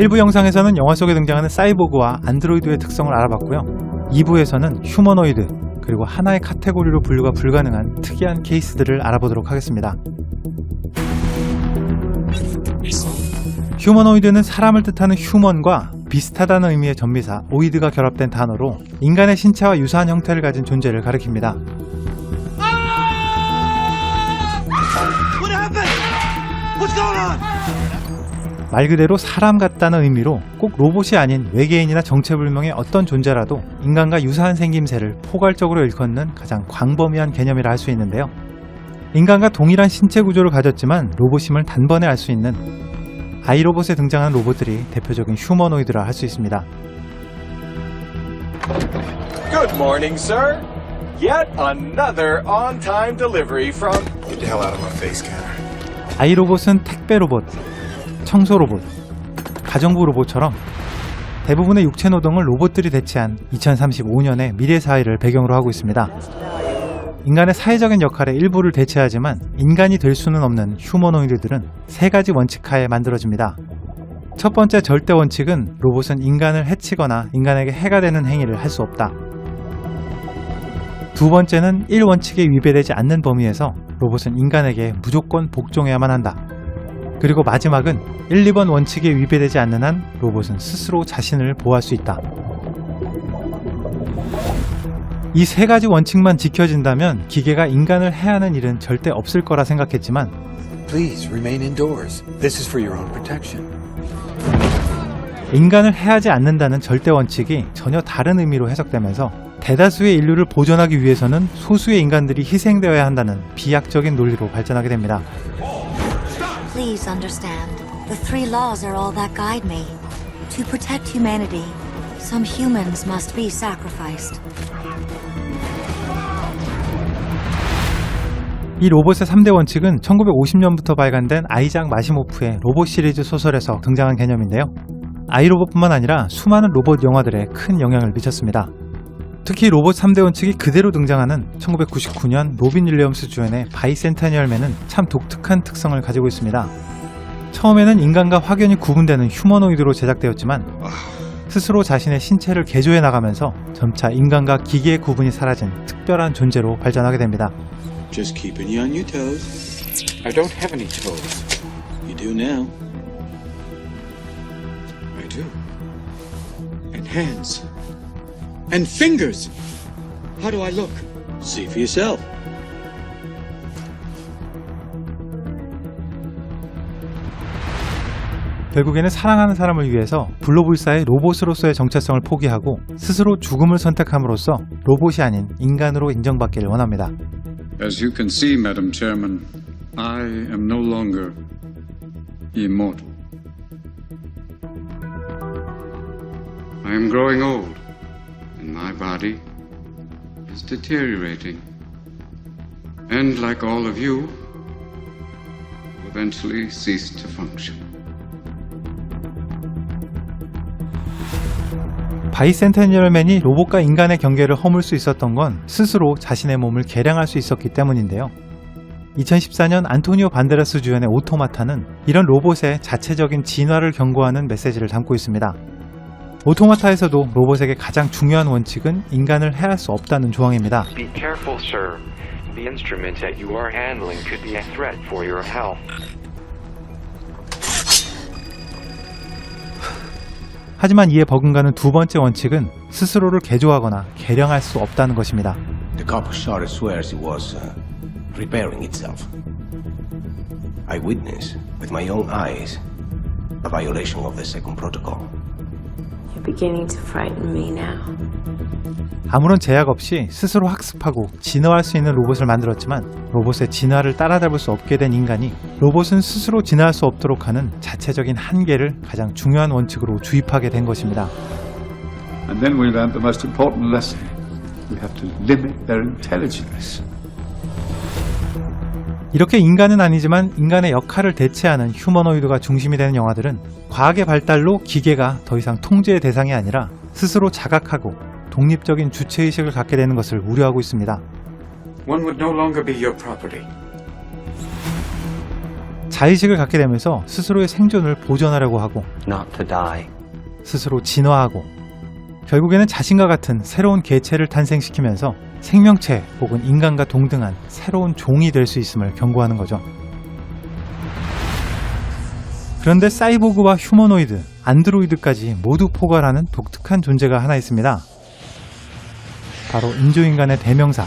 1부 영상에서는 영화 속에 등장하는 사이보그와 안드로이드의 특성을 알아봤고요. 2부에서는 휴머노이드, 그리고 하나의 카테고리로 분류가 불가능한 특이한 케이스들을 알아보도록 하겠습니다. 휴머노이드는 사람을 뜻하는 휴먼과 비슷하다는 의미의 전미사 오이드가 결합된 단어로 인간의 신체와 유사한 형태를 가진 존재를 가리킵니다. 말 그대로 사람 같다는 의미로 꼭 로봇이 아닌 외계인이나 정체불명의 어떤 존재라도 인간과 유사한 생김새를 포괄적으로 일컫는 가장 광범위한 개념이라 할 수 있는데요. 인간과 동일한 신체 구조를 가졌지만 로봇임을 단번에 알 수 있는 아이로봇에 등장하는 로봇들이 대표적인 휴머노이드라 할 수 있습니다. Good morning, sir. Yet another on-time delivery from... Get the hell out of my face, Canner. 아이로봇은 택배 로봇, 청소 로봇, 가정부 로봇처럼 대부분의 육체 노동을 로봇들이 대체한 2035년의 미래 사회를 배경으로 하고 있습니다. 인간의 사회적인 역할의 일부를 대체하지만 인간이 될 수는 없는 휴머노이드들은 세 가지 원칙 하에 만들어집니다. 첫 번째 절대 원칙은 로봇은 인간을 해치거나 인간에게 해가 되는 행위를 할 수 없다. 두 번째는 1원칙에 위배되지 않는 범위에서 로봇은 인간에게 무조건 복종해야만 한다. 그리고 마지막은 1, 2번 원칙에 위배되지 않는 한 로봇은 스스로 자신을 보호할 수 있다. 이 세 가지 원칙만 지켜진다면 기계가 인간을 해하는 일은 절대 없을 거라 생각했지만 Please remain indoors. This is for your own protection. 인간을 해하지 않는다는 절대 원칙이 전혀 다른 의미로 해석되면서 대다수의 인류를 보존하기 위해서는 소수의 인간들이 희생되어야 한다는 비약적인 논리로 발전하게 됩니다. Please understand. The three laws are all that guide me. To protect humanity, some humans must be sacrificed. 이 로봇의 3대 원칙은 1950년부터 발간된 아이작 마시모프의 로봇 시리즈 소설에서 등장한 개념인데요. 아이로봇뿐만 아니라 수많은 로봇 영화들에 큰 영향을 미쳤습니다. 특히 로봇 3대 원칙이 그대로 등장하는 1999년 로빈 윌리엄스 주연의 바이센테니얼맨은 참 독특한 특성을 가지고 있습니다. 처음에는 인간과 확연히 구분되는 휴머노이드로 제작되었지만 스스로 자신의 신체를 개조해 나가면서 점차 인간과 기계의 구분이 사라진 특별한 존재로 발전하게 됩니다. Just keeping you on your toes. I don't have any toes. You do now. I do. And hands. And fingers. How do I look? See for yourself. 결국에는 사랑하는 사람을 위해서 불로불사의 로봇으로서의 정체성을 포기하고 스스로 죽음을 선택함으로써 로봇이 아닌 인간으로 인정받기를 원합니다. As you can see, Madam Chairman, I am no longer immortal. I am growing old, and my body is deteriorating. And like all of you, will eventually cease to function. 바이센테니얼맨이 로봇과 인간의 경계를 허물 수 있었던 건 스스로 자신의 몸을 개량할 수 있었기 때문인데요. 2014년 안토니오 반데라스 주연의 오토마타는 이런 로봇의 자체적인 진화를 경고하는 메시지를 담고 있습니다. 오토마타에서도 로봇에게 가장 중요한 원칙은 인간을 해할 수 없다는 조항입니다. Be careful, sir. The instrument that you are handling could be a threat for your health. 하지만 이에 버금가는 두 번째 원칙은 스스로를 개조하거나 개량할 수 없다는 것입니다. The copper shutter swears it was repairing itself. I witnessed with my own eyes a violation of the second protocol. You're beginning to frighten me now. 아무런 제약 없이 스스로 학습하고 진화할 수 있는 로봇을 만들었지만 로봇의 진화를 따라잡을 수 없게 된 인간이 로봇은 스스로 진화할 수 없도록 하는 자체적인 한계를 가장 중요한 원칙으로 주입하게 된 것입니다. And then we learned the most important lesson. We have to limit their intelligence. 이렇게 인간은 아니지만 인간의 역할을 대체하는 휴머노이드가 중심이 되는 영화들은 과학의 발달로 기계가 더 이상 통제의 대상이 아니라 스스로 자각하고 독립적인 주체의식을 갖게 되는 것을 우려하고 있습니다. One would no longer be your property. 자의식을 갖게 되면서 스스로의 생존을 보존하려고 하고 Not to die. 스스로 진화하고 결국에는 자신과 같은 새로운 개체를 탄생시키면서 생명체 혹은 인간과 동등한 새로운 종이 될 수 있음을 경고하는 거죠. 그런데 사이보그와 휴머노이드, 안드로이드까지 모두 포괄하는 독특한 존재가 하나 있습니다. 바로 인조인간의 대명사,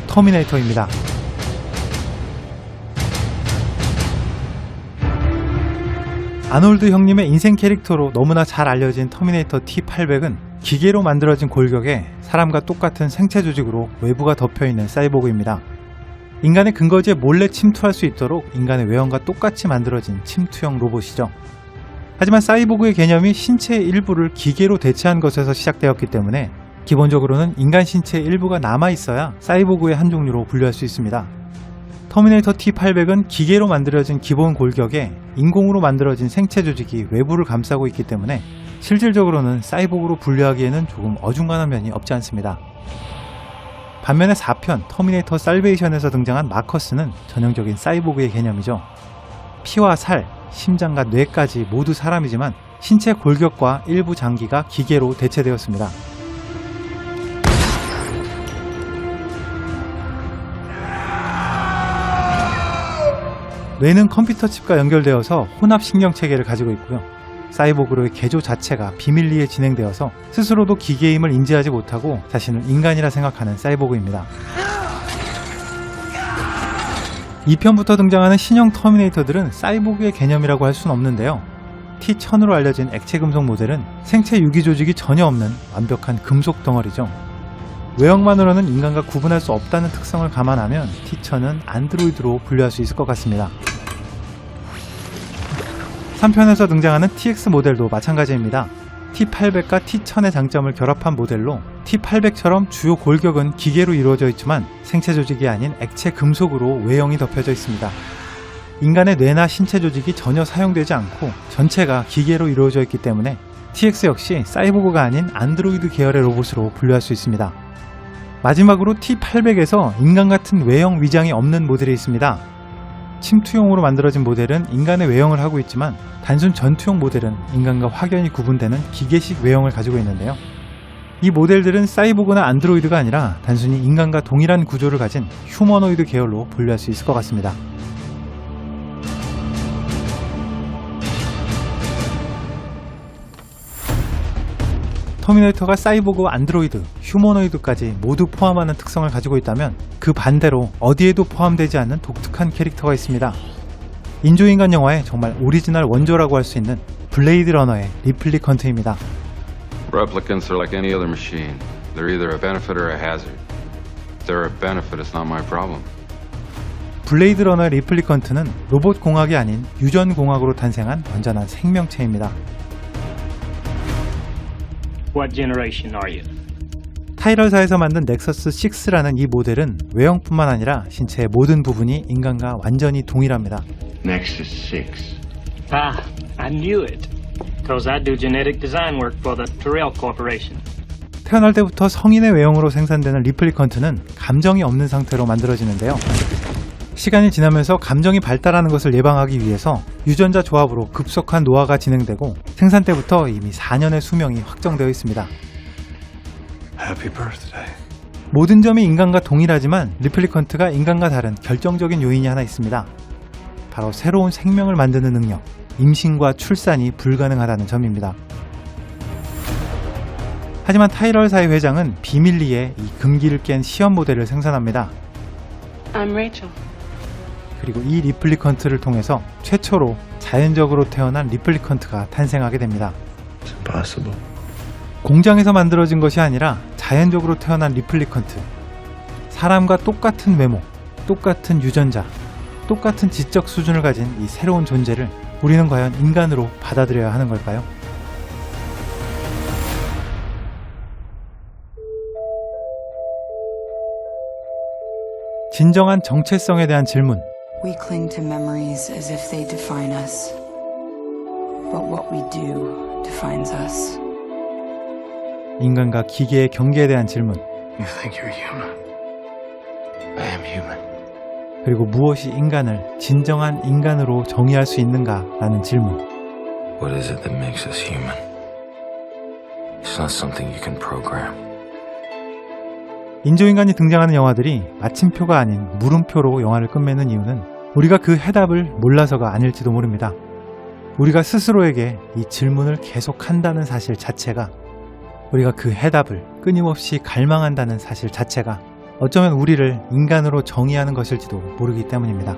터미네이터입니다. 아놀드 형님의 인생 캐릭터로 너무나 잘 알려진 터미네이터 T-800은 기계로 만들어진 골격에 사람과 똑같은 생체 조직으로 외부가 덮여있는 사이보그입니다. 인간의 근거지에 몰래 침투할 수 있도록 인간의 외형과 똑같이 만들어진 침투형 로봇이죠. 하지만 사이보그의 개념이 신체의 일부를 기계로 대체한 것에서 시작되었기 때문에 기본적으로는 인간 신체의 일부가 남아있어야 사이보그의 한 종류로 분류할 수 있습니다. 터미네이터 T-800은 기계로 만들어진 기본 골격에 인공으로 만들어진 생체 조직이 외부를 감싸고 있기 때문에 실질적으로는 사이보그로 분류하기에는 조금 어중간한 면이 없지 않습니다. 반면에 4편 터미네이터 살베이션에서 등장한 마커스는 전형적인 사이보그의 개념이죠. 피와 살, 심장과 뇌까지 모두 사람이지만 신체 골격과 일부 장기가 기계로 대체되었습니다. 뇌는 컴퓨터 칩과 연결되어서 혼합 신경 체계를 가지고 있고요. 사이보그로의 개조 자체가 비밀리에 진행되어서 스스로도 기계임을 인지하지 못하고 자신을 인간이라 생각하는 사이보그입니다. 2편부터 등장하는 신형 터미네이터들은 사이보그의 개념이라고 할 수는 없는데요. T-1000으로 알려진 액체 금속 모델은 생체 유기 조직이 전혀 없는 완벽한 금속 덩어리죠. 외형만으로는 인간과 구분할 수 없다는 특성을 감안하면 T-1000은 안드로이드로 분류할 수 있을 것 같습니다. 3편에서 등장하는 TX 모델도 마찬가지입니다. T-800과 T-1000의 장점을 결합한 모델로 T-800처럼 주요 골격은 기계로 이루어져 있지만 생체 조직이 아닌 액체 금속으로 외형이 덮여져 있습니다. 인간의 뇌나 신체 조직이 전혀 사용되지 않고 전체가 기계로 이루어져 있기 때문에 TX 역시 사이보그가 아닌 안드로이드 계열의 로봇으로 분류할 수 있습니다. 마지막으로 T-800에서 인간 같은 외형 위장이 없는 모델이 있습니다. 침투용으로 만들어진 모델은 인간의 외형을 하고 있지만 단순 전투용 모델은 인간과 확연히 구분되는 기계식 외형을 가지고 있는데요. 이 모델들은 사이보그나 안드로이드가 아니라 단순히 인간과 동일한 구조를 가진 휴머노이드 계열로 분류할 수 있을 것 같습니다. 터미네이터가 사이보그와 안드로이드, 휴머노이드까지 모두 포함하는 특성을 가지고 있다면 그 반대로 어디에도 포함되지 않는 독특한 캐릭터가 있습니다. 인조인간 영화의 정말 오리지널 원조라고 할 수 있는 블레이드 러너의 리플리컨트입니다. Replicants are like any other machine. They're either a benefit or a hazard. If they're a benefit, it's not my problem. 블레이드 러너의 리플리컨트는 로봇 공학이 아닌 유전 공학으로 탄생한 완전한 생명체입니다. What generation are you? 타이럴사에서 만든 넥서스 6라는 이 모델은 외형뿐만 아니라 신체의 모든 부분이 인간과 완전히 동일합니다. Nexus 6. Ah, I knew it. Because I do genetic design work for the Terrell Corporation. 태어날 때부터 성인의 외형으로 생산되는 리플리컨트는 감정이 없는 상태로 만들어지는데요. 시간이 지나면서 감정이 발달하는 것을 예방하기 위해서 유전자 조합으로 급속한 노화가 진행되고 생산 때부터 이미 4년의 수명이 확정되어 있습니다. Happy birthday. 모든 점이 인간과 동일하지만 리플리컨트가 인간과 다른 결정적인 요인이 하나 있습니다. 바로 새로운 생명을 만드는 능력, 임신과 출산이 불가능하다는 점입니다. 하지만 타이럴사의 회장은 비밀리에 이 금기를 깬 시험 모델을 생산합니다. I'm Rachel. 그리고 이 리플리컨트를 통해서 최초로 자연적으로 태어난 리플리컨트가 탄생하게 됩니다. It's impossible. 공장에서 만들어진 것이 아니라 자연적으로 태어난 리플리컨트. 사람과 똑같은 외모, 똑같은 유전자, 똑같은 지적 수준을 가진 이 새로운 존재를 우리는 과연 인간으로 받아들여야 하는 걸까요? 진정한 정체성에 대한 질문. We cling to memories as if they define us. But what we do defines us. 인간과 기계의 경계에 대한 질문. You think you're human? I am human. 그리고 무엇이 인간을 진정한 인간으로 정의할 수 있는가라는 질문. What is it that makes us human? It's not something you can program. 인조인간이 등장하는 영화들이 마침표가 아닌 물음표로 영화를 끝맺는 이유는 우리가 그 해답을 몰라서가 아닐지도 모릅니다. 우리가 스스로에게 이 질문을 계속한다는 사실 자체가, 우리가 그 해답을 끊임없이 갈망한다는 사실 자체가 어쩌면 우리를 인간으로 정의하는 것일지도 모르기 때문입니다.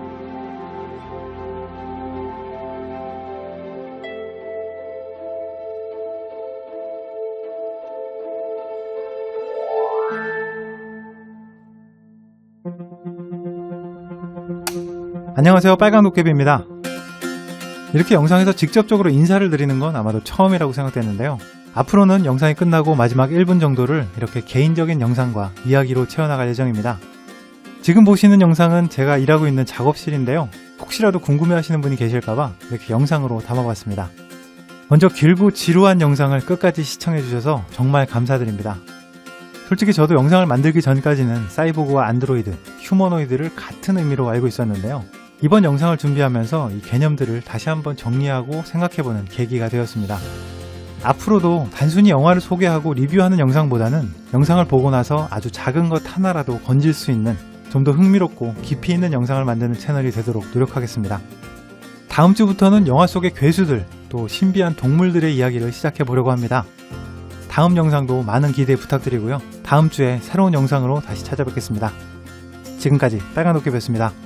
안녕하세요, 빨강도깨비입니다. 이렇게 영상에서 직접적으로 인사를 드리는 건 아마도 처음이라고 생각되는데요. 앞으로는 영상이 끝나고 마지막 1분 정도를 이렇게 개인적인 영상과 이야기로 채워나갈 예정입니다. 지금 보시는 영상은 제가 일하고 있는 작업실인데요. 혹시라도 궁금해하시는 분이 계실까봐 이렇게 영상으로 담아봤습니다. 먼저 길고 지루한 영상을 끝까지 시청해주셔서 정말 감사드립니다. 솔직히 저도 영상을 만들기 전까지는 사이보그와 안드로이드, 휴머노이드를 같은 의미로 알고 있었는데요. 이번 영상을 준비하면서 이 개념들을 다시 한번 정리하고 생각해보는 계기가 되었습니다. 앞으로도 단순히 영화를 소개하고 리뷰하는 영상보다는 영상을 보고 나서 아주 작은 것 하나라도 건질 수 있는 좀 더 흥미롭고 깊이 있는 영상을 만드는 채널이 되도록 노력하겠습니다. 다음 주부터는 영화 속의 괴수들, 또 신비한 동물들의 이야기를 시작해보려고 합니다. 다음 영상도 많은 기대 부탁드리고요. 다음 주에 새로운 영상으로 다시 찾아뵙겠습니다. 지금까지 빨간도깨비였습니다.